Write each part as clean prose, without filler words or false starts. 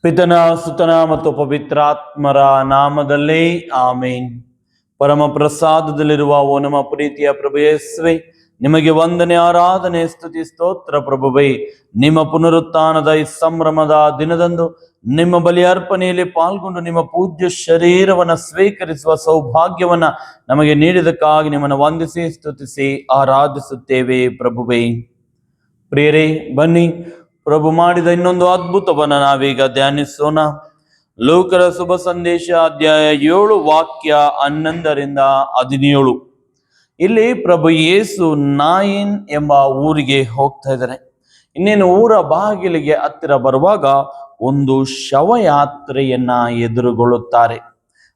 ಪಿತನ ಸುತನ ಮತ್ತು ಪವಿತ್ರಾತ್ಮರ ನಾಮದಲ್ಲಿ ಆಮೇನ್. ಪರಮ ಪ್ರಸಾದದಲ್ಲಿರುವ ಓ ನಮ್ಮ ಪ್ರೀತಿಯ ಪ್ರಭು ಯೇಸುವೆ, ನಿಮಗೆ ವಂದನೆ, ಆರಾಧನೆ, ಸ್ತುತಿ, ಸ್ತೋತ್ರ ಪ್ರಭುವೇ. ನಿಮ್ಮ ಪುನರುತ್ಥಾನದ ಈ ಸಂಭ್ರಮದ ದಿನದಂದು ನಿಮ್ಮ ಬಲಿ ಅರ್ಪಣೆಯಲ್ಲಿ ಪಾಲ್ಗೊಂಡು ನಿಮ್ಮ ಪೂಜ್ಯ ಶರೀರವನ್ನು ಸ್ವೀಕರಿಸುವ ಸೌಭಾಗ್ಯವನ್ನ ನಮಗೆ ನೀಡಿದಕ್ಕಾಗಿ ನಿಮ್ಮನ್ನು ವಂದಿಸಿ ಸ್ತುತಿಸಿ ಆರಾಧಿಸುತ್ತೇವೆ ಪ್ರಭುವೇ. ಪ್ರಿಯರೇ, ಬನ್ನಿ ಪ್ರಭು ಮಾಡಿದ ಇನ್ನೊಂದು ಅದ್ಭುತವನ್ನ ನಾವೀಗ ಧ್ಯಾನಿಸೋಣ. ಲೂಕರ ಶುಭ ಸಂದೇಶ ಅಧ್ಯಾಯ 7 ವಾಕ್ಯ 11-17. ಇಲ್ಲಿ ಪ್ರಭು ಯೇಸು ನಾಯಿನ್ ಎಂಬ ಊರಿಗೆ ಹೋಗ್ತಾ ಇದ್ದಾರೆ. ಇನ್ನೇನು ಊರ ಬಾಗಿಲಿಗೆ ಹತ್ತಿರ ಬರುವಾಗ ಒಂದು ಶವಯಾತ್ರೆಯನ್ನ ಎದುರುಗೊಳ್ಳುತ್ತಾರೆ.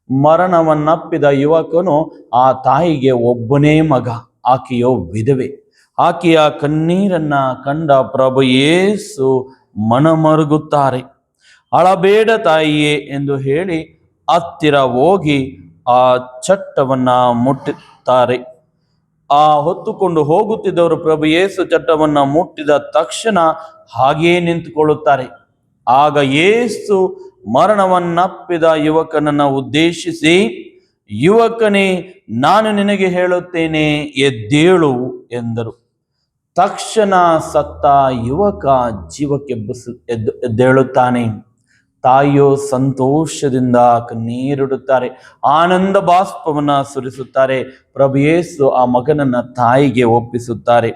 ಮರಣವನ್ನಪ್ಪಿದ ಯುವಕನು ಆ ತಾಯಿಗೆ ಒಬ್ಬನೇ ಮಗ, ಆಕೆಯೋ ವಿಧವೆ. ಆಕೆಯ ಕಣ್ಣೀರನ್ನ ಕಂಡ ಪ್ರಭು ಯೇಸು ಮನಮರುಗುತ್ತಾರೆ. ಅಳಬೇಡ ತಾಯಿಯೇ ಎಂದು ಹೇಳಿ ಹತ್ತಿರ ಹೋಗಿ ಆ ಚಟ್ಟವನ್ನ ಮುಟ್ಟುತ್ತಾರೆ. ಆ ಹೊತ್ತುಕೊಂಡು ಹೋಗುತ್ತಿದ್ದವರು ಪ್ರಭು ಯೇಸು ಚಟ್ಟವನ್ನ ಮುಟ್ಟಿದ ತಕ್ಷಣ ಹಾಗೆಯೇ ನಿಂತುಕೊಳ್ಳುತ್ತಾರೆ. ಆಗ ಯೇಸು ಮರಣವನ್ನಪ್ಪಿದ ಯುವಕನನ್ನ ಉದ್ದೇಶಿಸಿ, ಯುವಕನೇ, ನಾನು ನಿನಗೆ ಹೇಳುತ್ತೇನೆ, ಎದ್ದೇಳು ಎಂದರು. ತಕ್ಷಣ ಸತ್ತ ಯುವಕ ಜೀವಕ್ಕೆ ಎದ್ದೇಳುತ್ತಾನೆ. ತಾಯಿಯು ಸಂತೋಷದಿಂದ ಕಣ್ಣೀರಿಡುತ್ತಾರೆ, ಆನಂದ ಬಾಷ್ಪವನ್ನ ಸುರಿಸುತ್ತಾರೆ. ಪ್ರಭು ಯೇಸು ಆ ಮಗನನ್ನ ತಾಯಿಗೆ ಒಪ್ಪಿಸುತ್ತಾರೆ.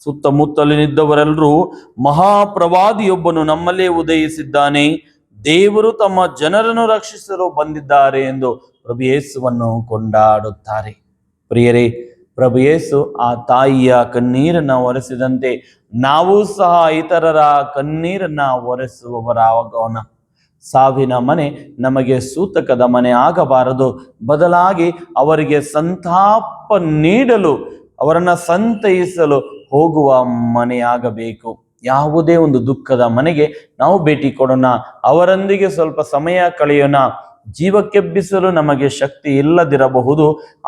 ಸುತ್ತಮುತ್ತಲಿನಿದ್ದವರೆಲ್ಲರೂ, ಮಹಾಪ್ರವಾದಿಯೊಬ್ಬನು ನಮ್ಮಲ್ಲೇ ಉದಯಿಸಿದ್ದಾನೆ, ದೇವರು ತಮ್ಮ ಜನರನ್ನು ರಕ್ಷಿಸಲು ಬಂದಿದ್ದಾರೆ ಎಂದು ಪ್ರಭು ಯೇಸುವನ್ನು ಕೊಂಡಾಡುತ್ತಾರೆ. ಪ್ರಿಯರೇ, ಪ್ರಭು ಯೇಸು ಆ ತಾಯಿಯ ಕಣ್ಣೀರನ್ನ ಒರೆಸಿದಂತೆ ನಾವು ಸಹ ಇತರರ ಕಣ್ಣೀರನ್ನ ಒರೆಸುವವರಾಗೋಣ. ಸಾವಿನ ಮನೆ ನಮಗೆ ಸೂತಕದ ಮನೆ ಆಗಬಾರದು. ಬದಲಾಗಿ ಅವರಿಗೆ ಸಂತಾಪ ನೀಡಲು, ಅವರನ್ನ ಸಂತೈಸಲು ಹೋಗುವ ಮನೆಯಾಗಬೇಕು. ಯಾವುದೇ ಒಂದು ದುಃಖದ ಮನೆಗೆ ನಾವು ಭೇಟಿ ಕೊಡೋಣ, ಅವರೊಂದಿಗೆ ಸ್ವಲ್ಪ ಸಮಯ ಕಳೆಯೋಣ. ಜೀವಕ್ಕೆಬ್ಬಿಸಲು ನಮಗೆ ಶಕ್ತಿ ಇಲ್ಲದಿರಬಹುದು,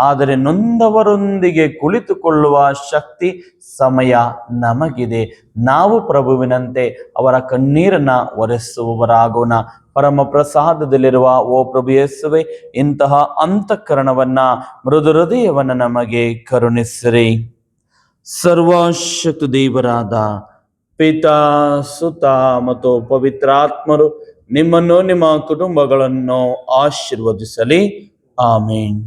ಆದರೆ ನೊಂದವರೊಂದಿಗೆ ಕುಳಿತುಕೊಳ್ಳುವ ಶಕ್ತಿ, ಸಮಯ ನಮಗಿದೆ. ನಾವು ಪ್ರಭುವಿನಂತೆ ಅವರ ಕಣ್ಣೀರನ್ನ ಒರೆಸುವವರಾಗೋಣ. ಪರಮ ಪ್ರಸಾದದಲ್ಲಿರುವ ಓ ಪ್ರಭು ಯೇಸುವೆ, ಇಂತಹ ಅಂತಃಕರಣವನ್ನ, ಮೃದು ಹೃದಯವನ್ನ ನಮಗೆ ಕರುಣಿಸಿರಿ. ಸರ್ವಶಕ್ತ ದೇವರಾದ ಪಿತಾ, ಸುತ ಮತ್ತು ಪವಿತ್ರಾತ್ಮರು ನಿಮ್ಮನ್ನು, ನಿಮ್ಮ ಕುಟುಂಬಗಳನ್ನು ಆಶೀರ್ವದಿಸಲಿ. ಆಮೇನ್.